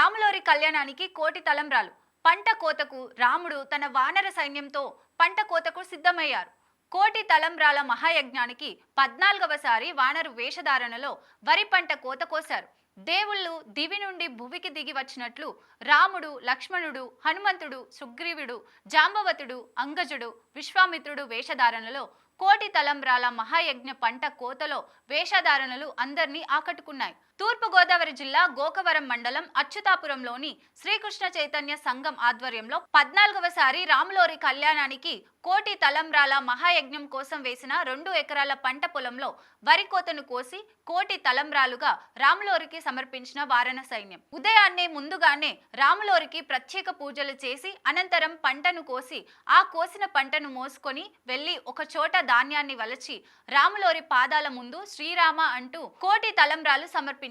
రాములోరి కళ్యాణానికి కోటి తలంబ్రాలు. పంట కోతకు రాముడు తన వానర సైన్యంతో పంట కోతకు సిద్ధమయ్యారు. కోటి తలంబ్రాల మహాయజ్ఞానికి 14వసారి వానరు వేషధారణలో వరి పంట కోత కోశారు. దేవుళ్ళు దివి నుండి భువికి దిగి వచ్చినట్లు రాముడు, లక్ష్మణుడు, హనుమంతుడు, సుగ్రీవుడు, జాంబవతుడు, అంగజుడు, విశ్వామిత్రుడు వేషధారణలో కోటి తలంబ్రాల మహాయజ్ఞ పంట కోతలో వేషధారణలు అందరినీ ఆకట్టుకున్నాయి. తూర్పుగోదావరి జిల్లా గోకవరం మండలం అచ్యుతాపురంలోని శ్రీకృష్ణ చైతన్య సంఘం ఆధ్వర్యంలో 14వసారి రాములోరి కళ్యాణానికి కోటి తలంబ్రాల మహాయజ్ఞం కోసం వేసిన 2 ఎకరాల పంట పొలంలో వరి కోతను కోసి కోటి తలంబ్రాలుగా రాములోరికి సమర్పించిన వారణ సైన్యం. ఉదయాన్నే ముందుగానే రాములోరికి ప్రత్యేక పూజలు చేసి అనంతరం పంటను కోసి ఆ కోసిన పంటను మోసుకొని వెళ్లి ఒక చోట ధాన్యాన్ని వలచి రాములోరి పాదాల ముందు శ్రీరామ అంటూ కోటి తలంబ్రాలు సమర్పించారు.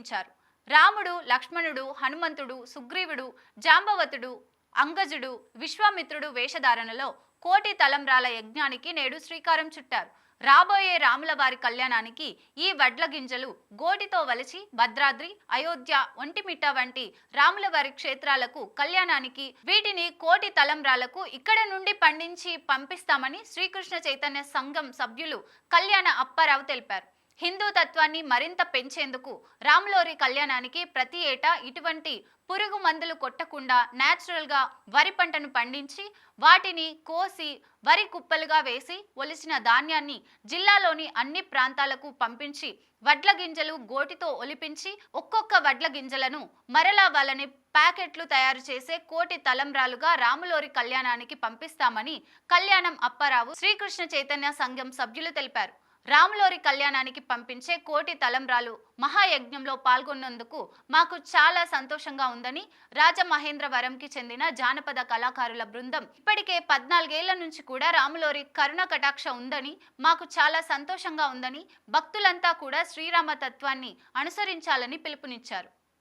రాముడు, లక్ష్మణుడు, హనుమంతుడు, సుగ్రీవుడు, జాంబవతుడు, అంగజుడు, విశ్వామిత్రుడు వేషధారణలో కోటి తలంబ్రాల యజ్ఞానికి నేడు శ్రీకారం చుట్టారు. రాబోయే రాముల వారి కళ్యాణానికి ఈ వడ్ల గింజలు గోటితో వలిచి భద్రాద్రి, అయోధ్య, ఒంటిమిట్ట వంటి రాముల వారి క్షేత్రాలకు కళ్యాణానికి వీటిని కోటి తలంబ్రాలకు ఇక్కడ నుండి పండించి పంపిస్తామని శ్రీకృష్ణ చైతన్య సంఘం సభ్యులు కళ్యాణ అప్పారావు తెలిపారు. హిందూ తత్వాన్ని మరింత పెంచేందుకు రాములోరి కళ్యాణానికి ప్రతి ఏటా ఇటువంటి పురుగు మందులు కొట్టకుండా న్యాచురల్గా వరి పంటను పండించి వాటిని కోసి వరి కుప్పలుగా వేసి ఒలిసిన ధాన్యాన్ని జిల్లాలోని అన్ని ప్రాంతాలకు పంపించి వడ్ల గింజలు గోటితో ఒలిపించి ఒక్కొక్క వడ్ల గింజలను మరలా వాళ్ళని ప్యాకెట్లు తయారు చేసే కోటి తలంబ్రాలుగా రాములోరి కళ్యాణానికి పంపిస్తామని కళ్యాణం అప్పారావు శ్రీకృష్ణ చైతన్య సంఘం సభ్యులు తెలిపారు. రాములోరి కళ్యాణానికి పంపించే కోటి తలంబ్రాలు మహాయజ్ఞంలో పాల్గొన్నందుకు మాకు చాలా సంతోషంగా ఉందని రాజమహేంద్రవరంకి చెందిన జానపద కళాకారుల బృందం ఇప్పటికే 14 ఏళ్ల నుంచి కూడా రాములోరి కరుణ కటాక్ష ఉందని మాకు చాలా సంతోషంగా ఉందని భక్తులంతా కూడా శ్రీరామ తత్వాన్ని అనుసరించాలని పిలుపునిచ్చారు.